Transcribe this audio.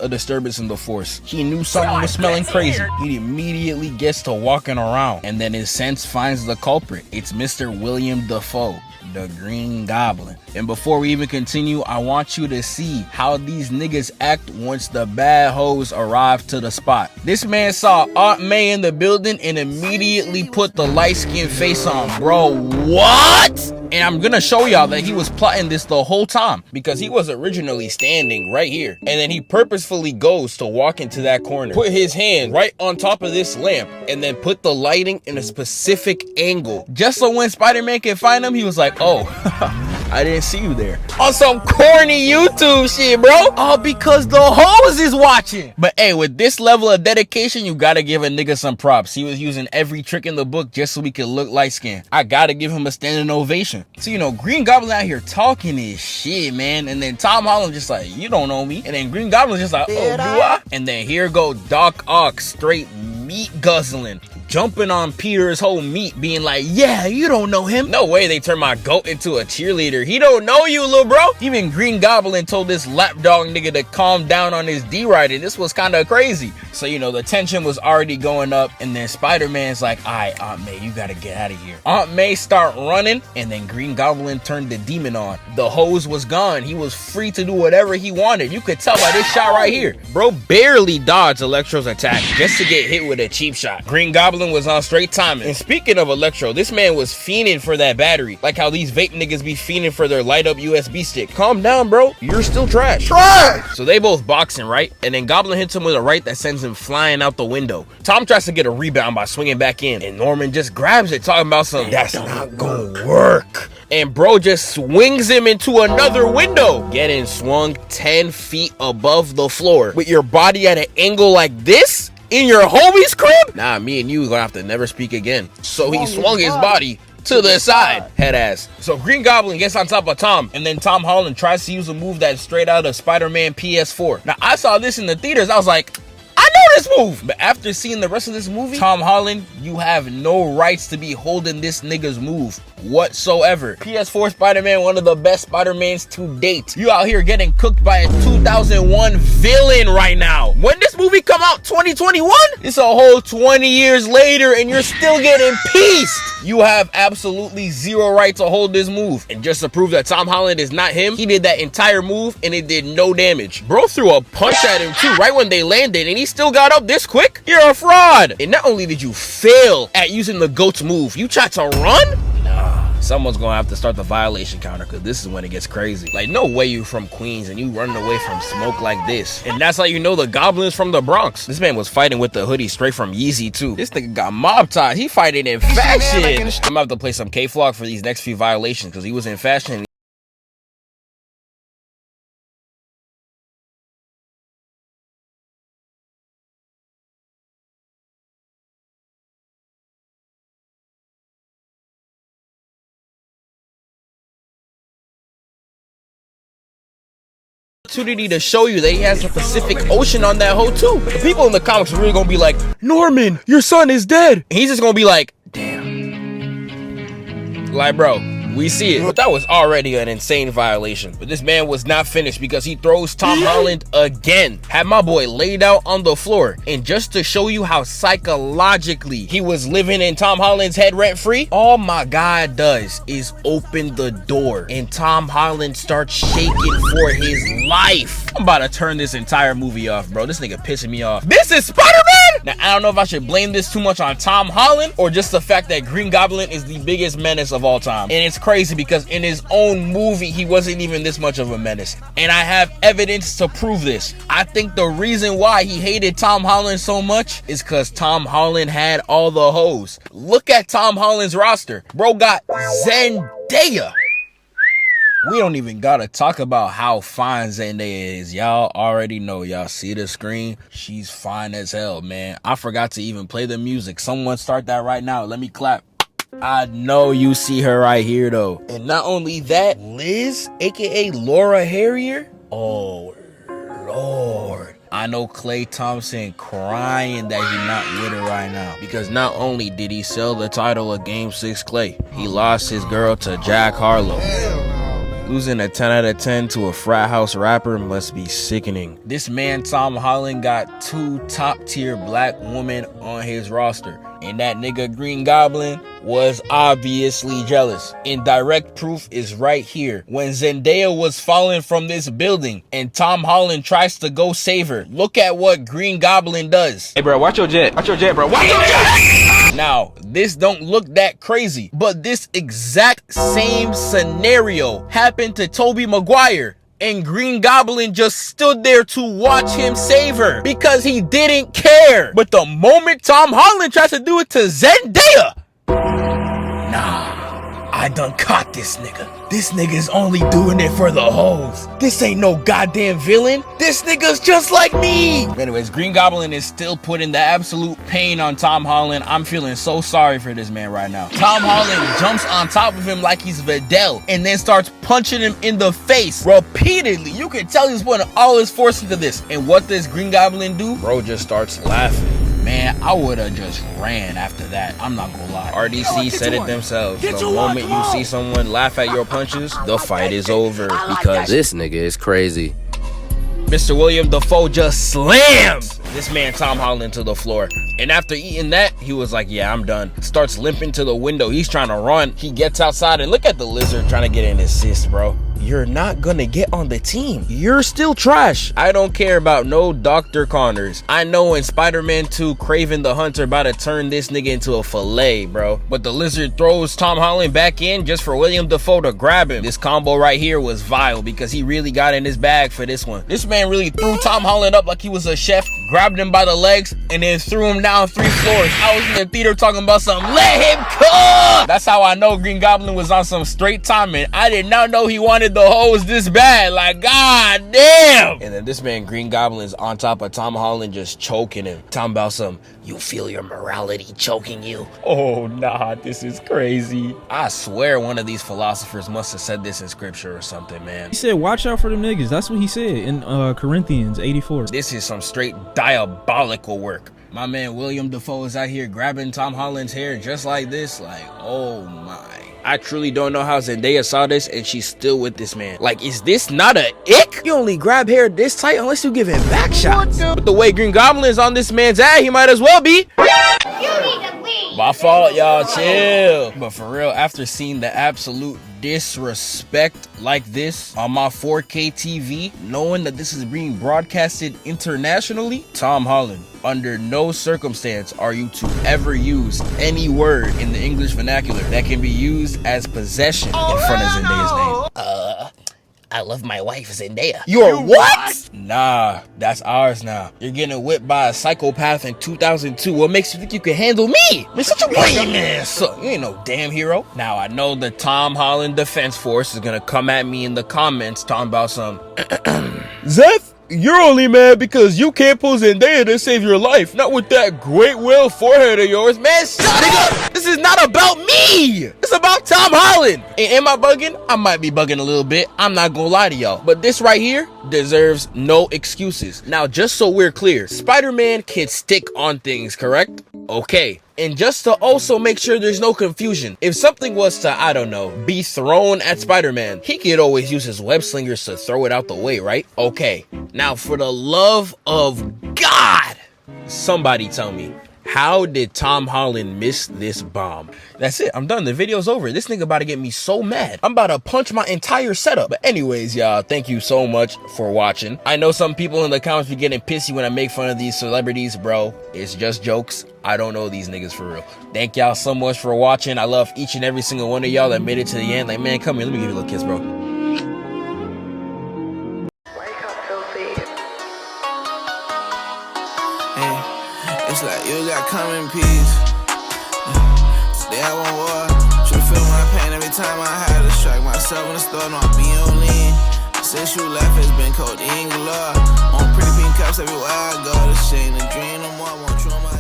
a disturbance in the force. He knew something was smelling crazy. He immediately gets to walking around, and then his sense finds the culprit. It's Mr. William Dafoe, the Green Goblin. And before we even continue, I want you to see how these niggas act once the bad hoes arrive to the spot. This man saw Aunt May in the building and immediately put the light-skinned face on. Bro, what? And I'm gonna show y'all that he was plotting this the whole time, because he was originally standing right here, and then he purposefully goes to walk into that corner, put his hand right on top of this lamp, and then put the lighting in a specific angle, just so when Spider-Man can find him, he was like, oh, I didn't see you there. On some corny YouTube shit, bro. All because the hoes is watching. But hey, with this level of dedication, you gotta give a nigga some props. He was using every trick in the book just so he could look light-skinned. I gotta give him a standing ovation. So, you know, Green Goblin out here talking his shit, man. And then Tom Holland just like, you don't know me. And then Green Goblin's just like, oh, do I? And then here go Doc Ock, straight meat guzzling, jumping on Peter's whole meat, being like, yeah, you don't know him. No way they turned my goat into a cheerleader. He don't know you, little bro. Even Green Goblin told this lapdog nigga to calm down on his D-writing. This was kind of crazy. So, you know, the tension was already going up, and then Spider-Man's like, all right, Aunt May, you gotta get out of here. Aunt May start running, and then Green Goblin turned the demon on. The hose was gone. He was free to do whatever he wanted. You could tell by this shot right here. Bro barely dodged Electro's attack just to get hit with a cheap shot. Green Goblin was on straight timing. And speaking of Electro, this man was fiending for that battery, like how these vape niggas be fiending for their light up USB stick. Calm down, bro. You're still trash. So they both boxing, right? And then Goblin hits him with a right that sends him flying out the window. Tom tries to get a rebound by swinging back in, and Norman just grabs it, talking about something that's not gonna work. And bro just swings him into another window, getting swung 10 feet above the floor with your body at an angle like this in your homie's crib. Nah, me and you gonna have to never speak again. So he swung his body to the side, head ass. So Green Goblin gets on top of Tom, and then Tom Holland tries to use a move that's straight out of Spider-Man PS4. Now I saw this in the theaters, I was like, I know this move. But after seeing the rest of this movie, Tom Holland, you have no rights to be holding this nigga's move whatsoever. PS4 Spider-Man, one of the best Spider-Mans to date. You out here getting cooked by a 2001 villain right now. When this movie come out, 2021? It's a whole 20 years later and you're still getting pieced. You have absolutely zero right to hold this move. And just to prove that Tom Holland is not him, he did that entire move and it did no damage. Bro threw a punch at him too right when they landed, and he still got up this quick? You're a fraud. And not only did you fail at using the GOAT's move, you tried to run? Someone's gonna have to start the violation counter, because this is when it gets crazy. Like, no way you from Queens and you running away from smoke like this. And that's how you know the Goblin's from the Bronx. This man was fighting with the hoodie straight from Yeezy too. This nigga got mob tied. He fighting in fashion. I'm gonna have to play some K-Flock for these next few violations, because he was in fashion. Opportunity to show you that he has the Pacific Ocean on that hoe too. The people in the comics are really gonna be like, Norman, your son is dead. And he's just gonna be like, damn. Like, bro, we see it. But that was already an insane violation. But this man was not finished, because he throws Tom Holland again. Had my boy laid out on the floor. And just to show you how psychologically he was living in Tom Holland's head rent free, all my guy does is open the door and Tom Holland starts shaking for his life. I'm about to turn this entire movie off, bro. This nigga pissing me off. This is Spider-Man? Now, I don't know if I should blame this too much on Tom Holland or just the fact that Green Goblin is the biggest menace of all time. And it's crazy because in his own movie, he wasn't even this much of a menace. And I have evidence to prove this. I think the reason why he hated Tom Holland so much is because Tom Holland had all the hoes. Look at Tom Holland's roster. Bro got Zendaya. We don't even gotta talk about how fine Zendaya is. Y'all already know. Y'all see the screen? She's fine as hell, man. I forgot to even play the music. Someone start that right now. Let me clap. I know you see her right here, though. And not only that, Liz, aka Laura Harrier. Oh, Lord. I know Klay Thompson crying that he's not with her right now, because not only did he sell the title of Game 6 Klay, he lost his girl to Jack Harlow. Losing a 10 out of 10 to a frat house rapper must be sickening. This man Tom Holland got 2 top-tier black women on his roster, and that nigga Green Goblin was obviously jealous. And direct proof is right here. When Zendaya was falling from this building and Tom Holland tries to go save her, look at what Green Goblin does. Hey bro, watch your jet. Watch your jet, bro. Watch your jet! Now, this don't look that crazy, but this exact same scenario happened to Tobey Maguire. And Green Goblin just stood there to watch him save her because he didn't care. But the moment Tom Holland tries to do it to Zendaya, nah, I done caught this nigga. This nigga's only doing it for the hoes. This ain't no goddamn villain. This nigga's just like me. Anyways, Green Goblin is still putting the absolute pain on Tom Holland. I'm feeling so sorry for this man right now. Tom Holland jumps on top of him like he's Videl and then starts punching him in the face repeatedly. You can tell he's putting all his force into this. And what does Green Goblin do? Bro just starts laughing. Man, I would have just ran after that. I'm not gonna lie. RDC said it themselves. The moment you see someone laugh at your punches, the fight is over because this nigga is crazy. Mr. William Dafoe just slams this man Tom Holland to the floor. And after eating that, he was like, yeah, I'm done. Starts limping to the window. He's trying to run. He gets outside and look at the lizard trying to get an assist, bro. You're not gonna get on the team. You're still trash. I don't care about no Dr. Connors. I know in Spider-Man 2, Kraven the Hunter about to turn this nigga into a fillet, bro. But the lizard throws Tom Holland back in just for William Dafoe to grab him. This combo right here was vile because he really got in his bag for this one. This man really threw Tom Holland up like he was a chef, grabbed him by the legs, and then threw him down 3 floors. I was in the theater talking about something. Let him cook! That's how I know Green Goblin was on some straight timing. I did not know he wanted the hose this bad. Like, god damn! And then this man Green Goblin is on top of Tom Holland just choking him. Talking about some, you feel your morality choking you. Oh nah, this is crazy. I swear one of these philosophers must have said this in scripture or something, man. He said, watch out for them niggas. That's what he said in Corinthians 84. This is some straight diabolical work. My man William Dafoe is out here grabbing Tom Holland's hair just like this. Like, oh my. I truly don't know how Zendaya saw this and she's still with this man. Like, is this not a ick? You only grab hair this tight unless you give him back shots. But the way Green Goblin is on this man's ass, he might as well be. You need to leave. My fault, y'all, chill. But for real, after seeing the absolute disrespect like this on my 4K TV, knowing that this is being broadcasted internationally, Tom Holland, under no circumstance are you to ever use any word in the English vernacular that can be used as possession in front of Zendaya's name. I love my wife, Zendaya. You're what? Nah, that's ours now. You're getting whipped by a psychopath in 2002. What makes you think you can handle me? Man, such a lame ass. So, you ain't no damn hero. Now, I know the Tom Holland Defense Force is gonna come at me in the comments talking about some Zeph, you're only mad because you can't pull Zendaya to save your life. Not with that great whale forehead of yours. Man, shut up! This is not about me! It's about Tom Holland! And am I bugging? I might be bugging a little bit. I'm not gonna lie to y'all. But this right here deserves no excuses. Now, just so we're clear, Spider-Man can stick on things, correct? Okay. And just to also make sure there's no confusion, if something was to, I don't know, be thrown at Spider-Man, he could always use his web slingers to throw it out the way, right? Okay. Now, for the love of God, somebody tell me, how did Tom Holland miss this bomb? That's it. I'm done. The video's over. This nigga about to get me so mad. I'm about to punch my entire setup. But anyways, y'all, thank you so much for watching. I know some people in the comments be getting pissy when I make fun of these celebrities, bro. It's just jokes. I don't know these niggas for real. Thank y'all so much for watching. I love each and every single one of y'all that made it to the end. Like, man, come here. Let me give you a little kiss, bro. It's like you got common peace. Today I want war. Should feel my pain every time I had to strike myself in the store. No, I be on lean. Since you left, it's been codeine galore. On pretty pink cups everywhere I go. This ain't a dream no more. I want you on my